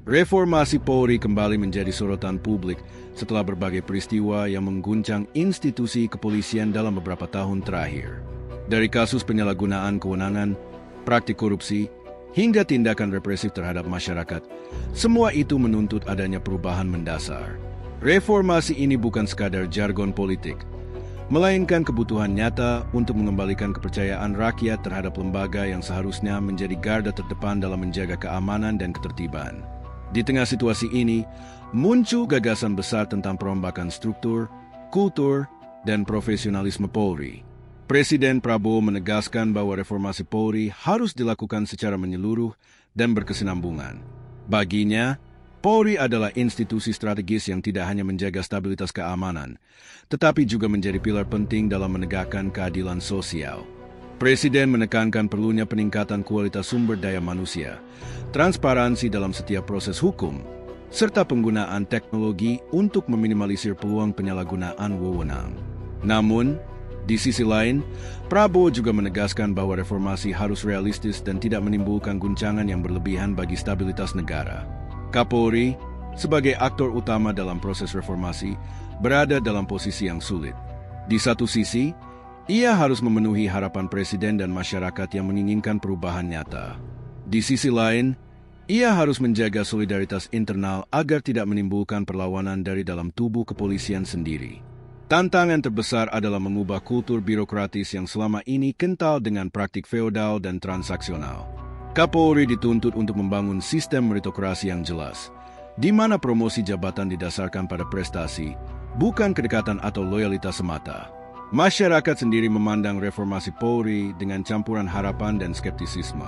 Reformasi Polri kembali menjadi sorotan publik setelah berbagai peristiwa yang mengguncang institusi kepolisian dalam beberapa tahun terakhir. Dari kasus penyalahgunaan kewenangan, praktik korupsi, hingga tindakan represif terhadap masyarakat, semua itu menuntut adanya perubahan mendasar. Reformasi ini bukan sekadar jargon politik, melainkan kebutuhan nyata untuk mengembalikan kepercayaan rakyat terhadap lembaga yang seharusnya menjadi garda terdepan dalam menjaga keamanan dan ketertiban. Di tengah situasi ini, muncul gagasan besar tentang perombakan struktur, kultur, dan profesionalisme Polri. Presiden Prabowo menegaskan bahwa reformasi Polri harus dilakukan secara menyeluruh dan berkesinambungan. Baginya, Polri adalah institusi strategis yang tidak hanya menjaga stabilitas keamanan, tetapi juga menjadi pilar penting dalam menegakkan keadilan sosial. Presiden menekankan perlunya peningkatan kualitas sumber daya manusia, transparansi dalam setiap proses hukum, serta penggunaan teknologi untuk meminimalisir peluang penyalahgunaan wewenang. Namun, di sisi lain, Prabowo juga menegaskan bahwa reformasi harus realistis dan tidak menimbulkan guncangan yang berlebihan bagi stabilitas negara. Kapolri, sebagai aktor utama dalam proses reformasi, berada dalam posisi yang sulit. Di satu sisi, ia harus memenuhi harapan presiden dan masyarakat yang menginginkan perubahan nyata. Di sisi lain, ia harus menjaga solidaritas internal agar tidak menimbulkan perlawanan dari dalam tubuh kepolisian sendiri. Tantangan terbesar adalah mengubah kultur birokratis yang selama ini kental dengan praktik feodal dan transaksional. Kapolri dituntut untuk membangun sistem meritokrasi yang jelas, di mana promosi jabatan didasarkan pada prestasi, bukan kedekatan atau loyalitas semata. Masyarakat sendiri memandang reformasi Polri dengan campuran harapan dan skeptisisme.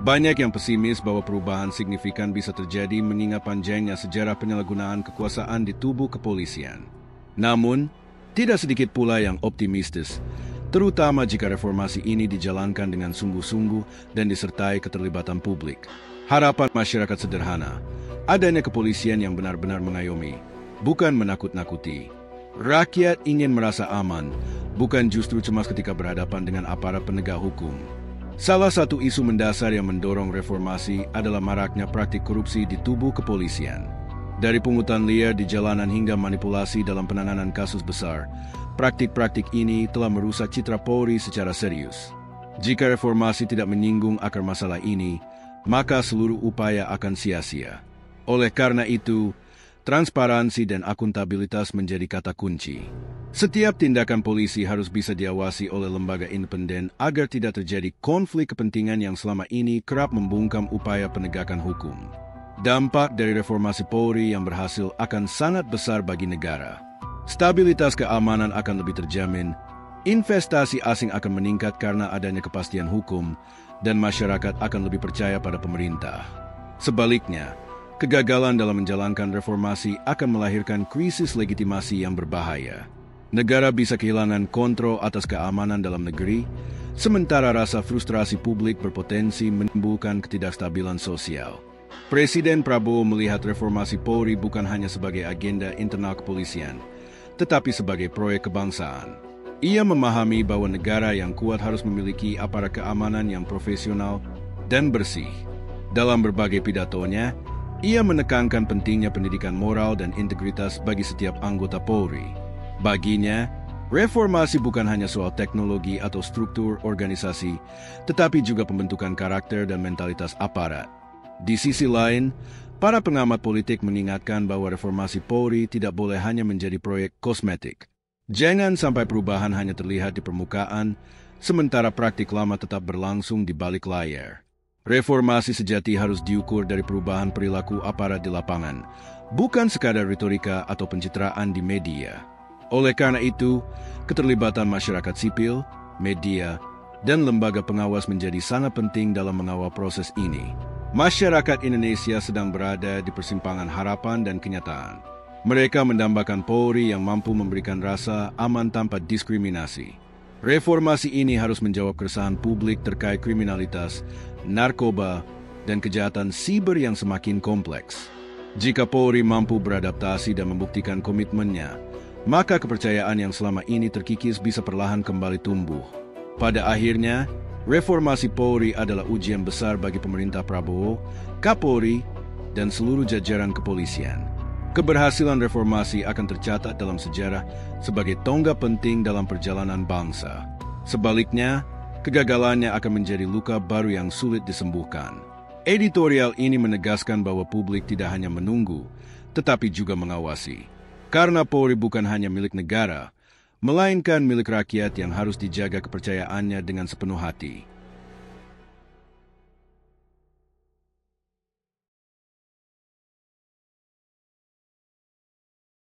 Banyak yang pesimis bahwa perubahan signifikan bisa terjadi mengingat panjangnya sejarah penyalahgunaan kekuasaan di tubuh kepolisian. Namun, tidak sedikit pula yang optimistis, terutama jika reformasi ini dijalankan dengan sungguh-sungguh dan disertai keterlibatan publik. Harapan masyarakat sederhana, adanya kepolisian yang benar-benar mengayomi, bukan menakut-nakuti. Rakyat ingin merasa aman, bukan justru cemas ketika berhadapan dengan aparat penegak hukum. Salah satu isu mendasar yang mendorong reformasi adalah maraknya praktik korupsi di tubuh kepolisian. Dari pungutan liar di jalanan hingga manipulasi dalam penanganan kasus besar, praktik-praktik ini telah merusak citra Polri secara serius. Jika reformasi tidak menyinggung akar masalah ini, maka seluruh upaya akan sia-sia. Oleh karena itu, transparansi dan akuntabilitas menjadi kata kunci. Setiap tindakan polisi harus bisa diawasi oleh lembaga independen agar tidak terjadi konflik kepentingan yang selama ini kerap membungkam upaya penegakan hukum. Dampak dari reformasi Polri yang berhasil akan sangat besar bagi negara. Stabilitas keamanan akan lebih terjamin, investasi asing akan meningkat karena adanya kepastian hukum, dan masyarakat akan lebih percaya pada pemerintah. Sebaliknya, kegagalan dalam menjalankan reformasi akan melahirkan krisis legitimasi yang berbahaya. Negara bisa kehilangan kontrol atas keamanan dalam negeri, sementara rasa frustrasi publik berpotensi menimbulkan ketidakstabilan sosial. Presiden Prabowo melihat reformasi Polri bukan hanya sebagai agenda internal kepolisian, tetapi sebagai proyek kebangsaan. Ia memahami bahwa negara yang kuat harus memiliki aparat keamanan yang profesional dan bersih. Dalam berbagai pidatonya, ia menekankan pentingnya pendidikan moral dan integritas bagi setiap anggota Polri. Baginya, reformasi bukan hanya soal teknologi atau struktur organisasi, tetapi juga pembentukan karakter dan mentalitas aparat. Di sisi lain, para pengamat politik mengingatkan bahwa reformasi Polri tidak boleh hanya menjadi proyek kosmetik. Jangan sampai perubahan hanya terlihat di permukaan, sementara praktik lama tetap berlangsung di balik layar. Reformasi sejati harus diukur dari perubahan perilaku aparat di lapangan, bukan sekadar retorika atau pencitraan di media. Oleh karena itu, keterlibatan masyarakat sipil, media, dan lembaga pengawas menjadi sangat penting dalam mengawal proses ini. Masyarakat Indonesia sedang berada di persimpangan harapan dan kenyataan. Mereka mendambakan Polri yang mampu memberikan rasa aman tanpa diskriminasi. Reformasi ini harus menjawab keresahan publik terkait kriminalitas, narkoba, dan kejahatan siber yang semakin kompleks. Jika Polri mampu beradaptasi dan membuktikan komitmennya, maka kepercayaan yang selama ini terkikis bisa perlahan kembali tumbuh. Pada akhirnya, reformasi Polri adalah ujian besar bagi pemerintah Prabowo, Kapolri, dan seluruh jajaran kepolisian. Keberhasilan reformasi akan tercatat dalam sejarah sebagai tonggak penting dalam perjalanan bangsa. Sebaliknya, kegagalannya akan menjadi luka baru yang sulit disembuhkan. Editorial ini menegaskan bahwa publik tidak hanya menunggu, tetapi juga mengawasi. Karena Polri bukan hanya milik negara, melainkan milik rakyat yang harus dijaga kepercayaannya dengan sepenuh hati.